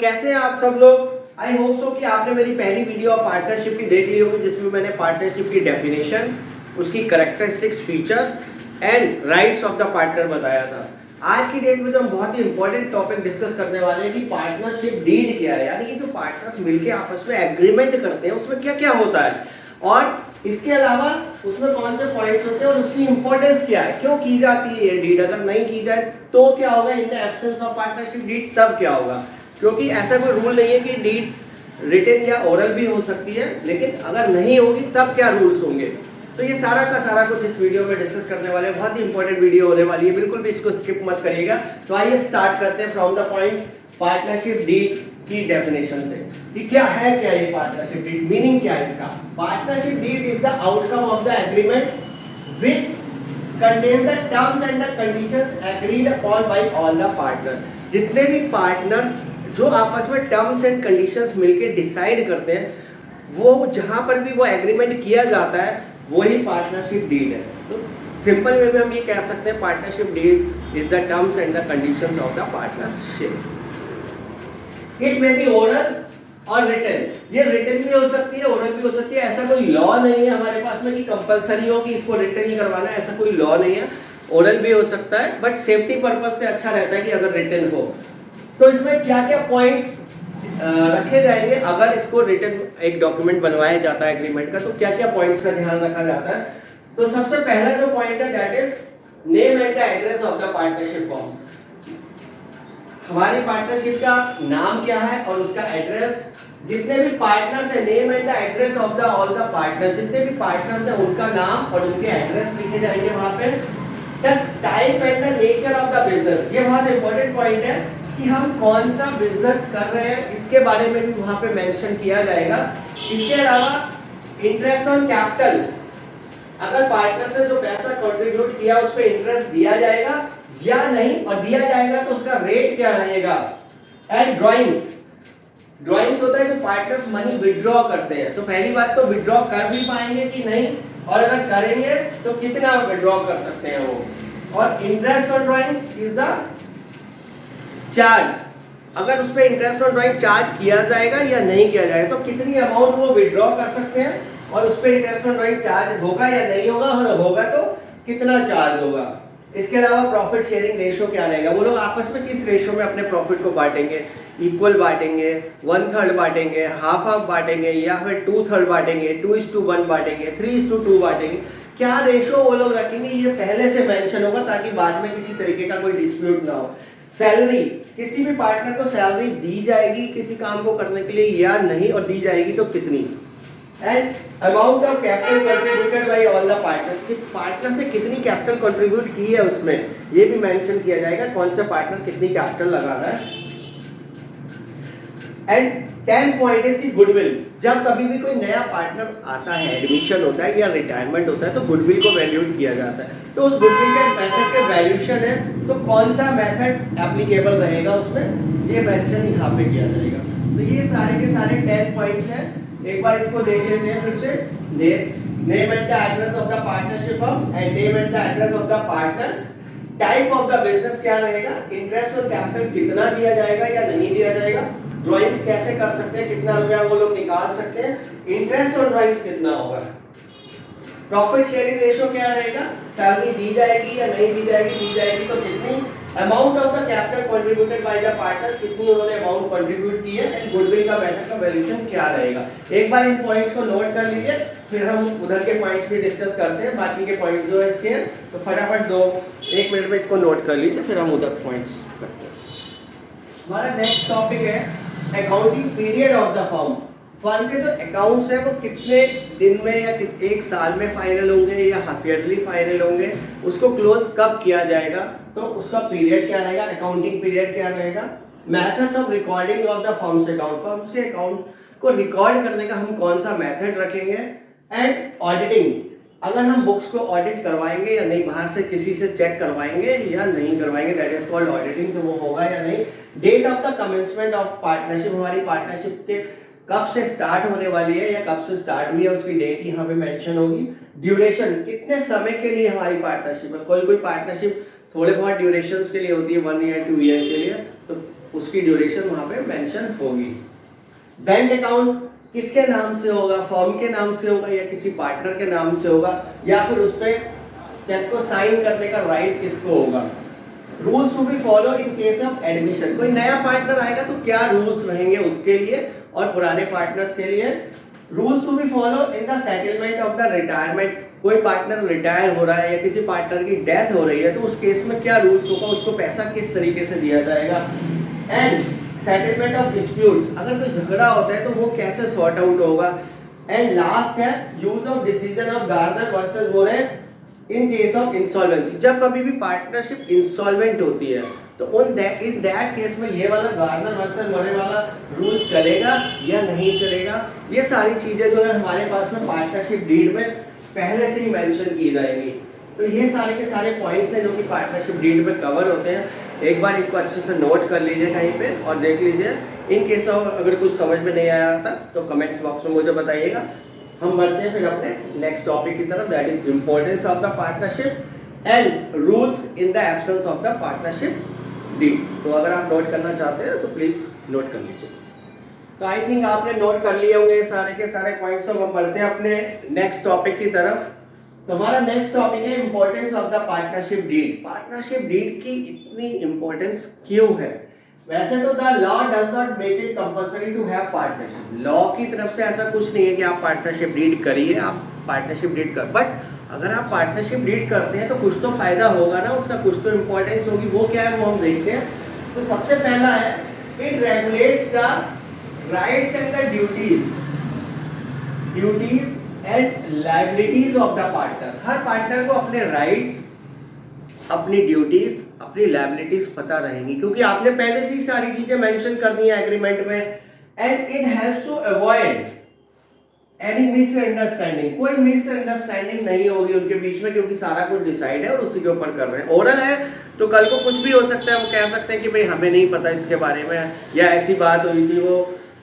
कैसे हैं आप सब लोग? आई होप सो कि आपने मेरी पहली वीडियो पार्टनरशिप की देख ली होगी, जिसमें मैंने पार्टनरशिप की डेफिनेशन, उसकी characteristics, features and rights of the partner बताया था। आज की डेट में जो हम बहुत ही इंपॉर्टेंट टॉपिक डिस्कस करने वाले हैं कि पार्टनरशिप डीड क्या है, यानी कि जो पार्टनर्स मिलकर आपस में एग्रीमेंट करते हैं उसमें क्या क्या होता है, और इसके अलावा उसमें कौन से पॉइंट्स होते हैं और उसकी इंपॉर्टेंस क्या है, क्यों की जाती है ये डीड, अगर नहीं की जाए तो क्या होगा, in the absence of partnership deed तब क्या होगा। क्योंकि ऐसा कोई रूल नहीं है कि डीड रिटन या ओरल भी हो सकती है, लेकिन अगर नहीं होगी तब क्या रूल्स होंगे। तो ये सारा का सारा कुछ इस वीडियो में डिस्कस करने वाले हैं। बहुत ही इंपॉर्टेंट वीडियो होने वाली है, बिल्कुल भी इसको स्किप मत करिएगा। तो आइए स्टार्ट करते हैं from the point partnership deed की डेफिनेशन से कि क्या है, क्या ये पार्टनरशिप डीड, मीनिंग क्या है इसका। Partnership deed is the outcome of the agreement which contains the terms and the conditions agreed upon by all the partners। जितने भी पार्टनर्स जो आपस में टर्म्स एंड कंडीशंस मिलके डिसाइड करते हैं, वो जहाँ पर भी वो एग्रीमेंट किया जाता है वही पार्टनरशिप डीड है। तो सिंपल वे में हम ये कह सकते हैं partnership deed is the terms and the conditions of the partnership. It may be oral और रिटन, ये रिटन भी हो सकती है, ओरल भी हो सकती है। ऐसा कोई लॉ नहीं है हमारे पास में कि कंपलसरी हो कि इसको रिटन ही करवाना है, ऐसा कोई लॉ नहीं है। ओरल भी हो सकता है, बट सेफ्टी पर्पस से अच्छा रहता है कि अगर रिटन हो। तो इसमें क्या क्या पॉइंट्स रखे जाएंगे अगर इसको रिटन एक डॉक्यूमेंट बनवाया जाता है एग्रीमेंट का, तो क्या क्या पॉइंट्स का ध्यान रखा जाता है। तो सबसे पहला जो पॉइंट है that is name and the address of the partnership form. हमारी पार्टनरशिप का नाम क्या है और उसका एड्रेस। जितने भी पार्टनर्स हैं, name and the address of the all the partners, जितने भी पार्टनर्स हैं उनका नाम और उनके एड्रेस लिखे जाएंगे वहां पे। The type and the nature of the business, ये बहुत इंपॉर्टेंट पॉइंट है कि हम कौन सा बिजनेस कर रहे हैं, इसके बारे में भी वहां पे मेंशन किया जाएगा। इसके अलावा इंटरेस्ट ऑन कैपिटल, अगर पार्टनर ने जो पैसा कंट्रीब्यूट किया उस पर इंटरेस्ट दिया जाएगा या नहीं, और दिया जाएगा तो उसका रेट क्या रहेगा। एंड ड्राइंग्स, ड्राइंग्स होता है जो पार्टनर्स मनी विड्रॉ करते हैं, तो पहली बात तो विड्रॉ कर भी पाएंगे कि नहीं, और अगर करेंगे तो कितना विड्रॉ कर सकते हैं वो। और interest on drawings is the charge, अगर उस पर इंटरेस्ट ऑन ड्राइंग चार्ज किया जाएगा या नहीं किया जाएगा, तो कितनी अमाउंट वो विड्रॉ कर सकते हैं, और उस पर इंटरेस्ट ऑन ड्राइंग चार्ज होगा या नहीं होगा, और होगा तो कितना चार्ज होगा। इसके अलावा प्रॉफिट शेयरिंग रेशो क्या रहेगा, वो लोग आपस में किस रेशो में अपने प्रॉफिट को बांटेंगे, इक्वल बांटेंगे, 1/3 बांटेंगे, हाफ बांटेंगे, या फिर 2/3 बांटेंगे, 2:1 बांटेंगे, 3:2 बांटेंगे, क्या रेशो वो लोग रखेंगे, ये पहले से मेंशन होगा ताकि बाद में किसी तरीके का कोई डिस्प्यूट ना हो। सैलरी, किसी भी पार्टनर को सैलरी दी जाएगी किसी काम को करने के लिए या नहीं, और दी जाएगी तो कितनी। And amount of capital contributed bye all the partners, कि पार्टनर्स ने कितनी कैपिटल कंट्रीब्यूट की है उसमें ये भी मेंशन किया जाएगा, कौन सा पार्टनर कितनी कैपिटल लगा रहा है। एंड 10 पॉइंट इज की गुडविल, जब कभी भी कोई नया पार्टनर आता है, एडमिशन होता है या रिटायरमेंट होता है, तो गुडविल को वैल्यूएट किया जाता है। तो उस गुडविल के मेथड के वैल्यूएशन है, तो कौन सा मेथड एप्लीकेबल रहेगा उसमें, ये मेंशन यहाँ पे किया जाएगा। तो ये सारे के सारे 10 पॉइंट्स हैं, एक बार इसको देख लेते हैं फिर से। Name and the address of the partnership firm and name and the address of the partners. Type of the business क्या रहेगा, इंटरेस्ट और कैपिटल कितना दिया जाएगा या नहीं दिया जाएगा, ड्राइंग्स कैसे कर सकते हैं, कितना रुपया वो लोग निकाल सकते हैं, इंटरेस्ट ऑन ड्राइंग्स कितना होगा, प्रॉफिट शेयरिंग रेशो क्या रहेगा, सैलरी दी जाएगी या नहीं दी जाएगी, दी जाएगी तो कितनी, amount of the capital contributed by the partners, कितनी उन्होंने अमाउंट कंट्रीब्यूट की है, एंड गुडविल का मेथड का वैल्यूएशन क्या रहेगा। एक बार इन पॉइंट्स को नोट कर लीजिए, फिर हम उधर के पॉइंट्स भी डिस्कस करते हैं। बाकी के पॉइंट्स जो है इसके, तो फटाफट 1 मिनट में इसको नोट कर लीजिए, फिर हम उधर पॉइंट्स करते हैं। हमारा नेक्स्ट टॉपिक है accounting period of the firm. Firm के जो अकाउंट्स हैं वो कितने दिन में या एक साल में फाइनल होंगे या हाफ ईयरली फाइनल होंगे, उसको क्लोज कब किया जाएगा, तो उसका पीरियड क्या रहेगा, अकाउंटिंग पीरियड क्या रहेगा। Methods of recording of the firms account, firms के अकाउंट को रिकॉर्ड करने का हम कौन सा मेथड रखेंगे। एंड ऑडिटिंग, अगर हम बुक्स को ऑडिट करवाएंगे या नहीं, बाहर से किसी से चेक करवाएंगे या नहीं करवाएंगे, दैट इज कॉल्ड ऑडिटिंग, तो वो होगा या नहीं। Date of the commencement of partnership, हमारी पार्टनरशिप के कब से स्टार्ट होने वाली है या कब से स्टार्ट हुई है उसकी डेट यहाँ पे मेंशन होगी। ड्यूरेशन, कितने समय के लिए हमारी पार्टनरशिप है, कोई पार्टनरशिप थोड़े बहुत ड्यूरेशंस के लिए होती है, 1 ईयर 2 ईयर के लिए, तो उसकी ड्यूरेशन वहाँ पे मेंशन होगी। बैंक अकाउंट किसके नाम से होगा, फर्म के नाम से होगा या किसी पार्टनर के नाम से होगा, या फिर उस पर चेक को साइन करने का राइट किसको होगा। Rules to be follow in case of admission, कोई नया पार्टनर आएगा तो क्या रूल्स रहेंगे उसके लिए और पुराने पार्टनर्स के लिए। Rules to be follow in the settlement of the retirement, कोई पार्टनर रिटायर हो रहा है या किसी पार्टनर की डेथ हो रही है तो उस केस में क्या रूल्स होगा, उसको पैसा किस तरीके से दिया जाएगा। एंड सेटलमेंट ऑफ डिस्प्यूट, अगर कोई झगड़ा होता है तो वो कैसे सॉर्ट आउट होगा। एंड लास्ट है use of decision of Garner versus more in case of insolvency, जब कभी भी पार्टनरशिप इंसॉल्वेंट होती है तो इन दैट केस में ये वाला गार्नर वर्सेस मोरे वाला रूल चलेगा या नहीं चलेगा। ये सारी चीजें जो है हमारे पास में पार्टनरशिप डीड में पहले से ही मेंशन की जाएंगी। तो ये सारे के सारे पॉइंट्स हैं जो कि पार्टनरशिप डीड में कवर होते हैं। एक बार इनको अच्छे से नोट कर लीजिए कहीं पे और देख लीजिए। इन केस ऑफ अगर कुछ समझ में नहीं आया था तो कमेंट्स बॉक्स में मुझे बताइएगा। हम बढ़ते हैं फिर अपने नेक्स्ट टॉपिक की तरफ, that is importance of the partnership and rules in the absence of the partnership deed. तो अगर आप नोट करना चाहते हैं तो प्लीज नोट कर लीजिए। तो आई थिंक आपने नोट कर लिए होंगे सारे के सारे पॉइंट्स। तो हम बढ़ते हैं अपने नेक्स्ट टॉपिक की तरफ। तो हमारा नेक्स्ट टॉपिक है importance of the partnership deed. Partnership deed की इतनी इंपॉर्टेंस क्यों है? वैसे तो the law does not make it compulsory to have partnership, law की तरफ से ऐसा कुछ नहीं है कि आप पार्टनरशिप डीड करिए, आप पार्टनरशिप डीड कर, बट अगर आप पार्टनरशिप डीड करते हैं तो कुछ तो फायदा होगा ना, उसका कुछ तो इंपॉर्टेंस होगी। वो क्या है वो हम देखते हैं। तो सबसे पहला है it regulates the rights and the duties and liabilities of the partner. Her partner को अपने राइट्स, अपनी ड्यूटीज, अपनी लायबिलिटीज पता रहेंगी क्योंकि आपने पहले से ही सारी चीजें मेंशन कर दी है एग्रीमेंट में। And it helps to avoid any misunderstanding, कोई मिसअंडरस्टैंडिंग नहीं होगी उनके बीच में क्योंकि सारा कुछ डिसाइड है और उसी के ऊपर कर रहे हैं। ओरल है तो कल को कुछ भी हो सकता है, वो कह सकते हैं कि भाई हमें नहीं पता इसके बारे में या ऐसी बात हुई थी, वो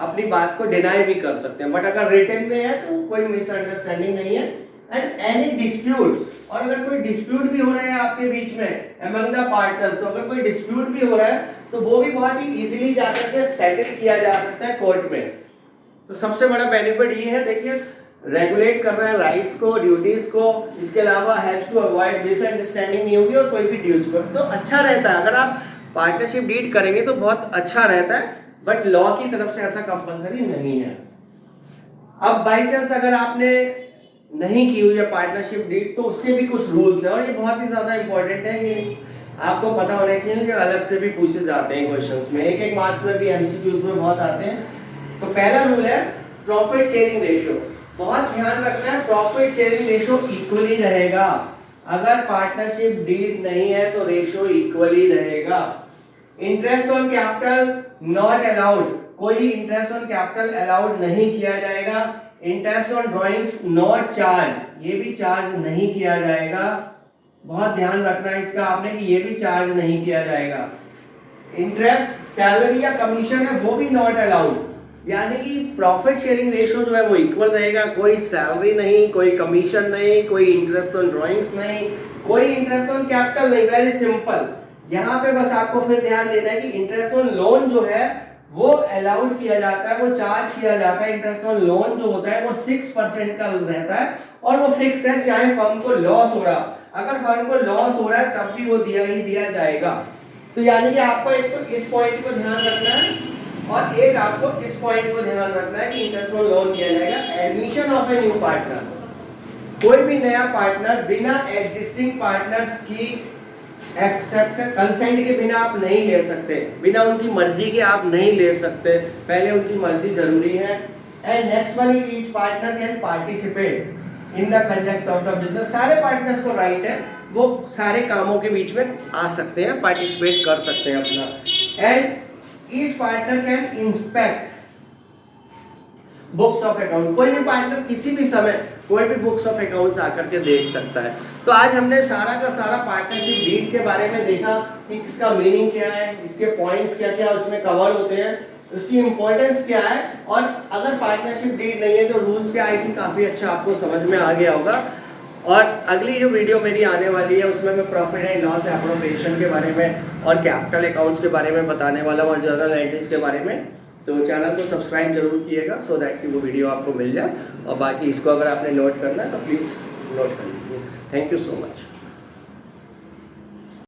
अपनी बात को डिनाई भी कर सकते हैं। बट अगर रिटन में है तो कोई मिसअंडरस्टैंडिंग नहीं है। एंड एनी डिस्प्यूट्स, और अगर कोई डिस्प्यूट भी हो रहा है आपके बीच में अमंग द पार्टनर्स, तो अगर कोई डिस्प्यूट भी हो रहा है तो वो भी बहुत ही इजीली जाकर के सेटल किया जा सकता है कोर्ट में। तो सबसे बड़ा बेनिफिट ये है, देखिए रेगुलेट कर रहा है राइट्स को, ड्यूटीज को, इसके अलावा हेल्प टू अवॉइड मिसअंडरस्टैंडिंग नहीं होगी और कोई भी डिस्प्यूट, तो अच्छा रहता है। अगर आप पार्टनरशिप डीड करेंगे तो बहुत अच्छा रहता है, बट लॉ की तरफ से ऐसा कंपलसरी नहीं है। अब बाई चांस अगर आपने नहीं की हुई है पार्टनरशिप डीड तो उसके भी कुछ रूल्स हैं और ये बहुत ही ज्यादा इंपॉर्टेंट है, ये आपको पता होना चाहिए कि अलग से भी पूछे जाते हैं क्वेश्चंस में, एक मार्क्स में भी एमसीक्यूज में बहुत आते हैं। तो पहला रूल है प्रॉफिट शेयरिंग रेशियो। बहुत ध्यान रखना है, प्रॉफिट शेयरिंग रेशियो इक्वली रहेगा। अगर पार्टनरशिप डीड नहीं है तो रेशियो इक्वली रहेगा। Interest on capital not allowed, कोई इंटरेस्ट ऑन कैपिटल अलाउड नहीं किया जाएगा। Interest on drawings not charge, ये भी चार्ज नहीं किया जाएगा। बहुत ध्यान रखना है इसका आपने कि ये भी चार्ज नहीं किया जाएगा। इंटरेस्ट, सैलरी या कमीशन है वो भी नॉट अलाउड, यानी कि प्रॉफिट शेयरिंग रेशियो जो है वो इक्वल रहेगा। कोई सैलरी नहीं, कोई कमीशन नहीं, कोई इंटरेस्ट ऑन ड्राइंग्स नहीं, कोई इंटरेस्ट ऑन कैपिटल नहीं। Very simple. यहाँ पे बस आपको फिर ध्यान देना है कि इंटरेस्ट ऑन लोन जो है वो अलाउड किया जाता है, वो चार्ज किया जाता है। इंटरेस्ट ऑन लोन जो होता है वो 6% का रहता है और वो फिक्स है, चाहे फर्म को लॉस हो रहा, अगर फर्म को लॉस हो रहा है तब भी वो दिया ही दिया जाएगा। तो यानी कि आपको एक तो इस पॉइंट को ध्यान रखना है और एक आपको इस पॉइंट को ध्यान रखना है कि इंटरेस्ट ऑन लोन दिया जाएगा। Admission of a new partner, कोई भी नया पार्टनर बिना एग्जिस्टिंग पार्टनर्स की एक्सेप्ट कंसेंट के बिना आप नहीं ले सकते, बिना उनकी मर्जी के आप नहीं ले सकते, पहले उनकी मर्जी जरूरी है। And next one is each partner can participate in the conduct of the business. सारे पार्टनर्स को राइट है, वो सारे कामों के बीच में आ सकते हैं, पार्टिसिपेट कर सकते हैं अपना। And each partner can inspect books of account, कोई भी पार्टनर किसी भी समय कोई भी बुक्स ऑफ अकाउंट्स आकर के देख सकता है। तो आज हमने सारा का सारा पार्टनरशिप डीड के बारे में देखा कि इसका मीनिंग क्या है, इसके पॉइंट्स क्या क्या उसमें कवर होते हैं, उसकी इंपॉर्टेंस क्या है, और अगर पार्टनरशिप डीड नहीं है तो रूल्स क्या, आई थिंक काफी अच्छा आपको समझ में आ गया होगा। और अगली जो वीडियो मेरी आने वाली है उसमें मैं प्रॉफिट एंड लॉस एप्रोप्रिएशन के बारे में और कैपिटल अकाउंट्स के बारे में बताने वाला हूँ और जर्नल एंट्रीज के बारे में। तो चैनल को सब्सक्राइब जरूर कीजिएगा सो दैट कि वो वीडियो आपको मिल जाए। और बाकी इसको अगर आपने नोट करना है तो प्लीज़ नोट कर लीजिए। Thank you so much.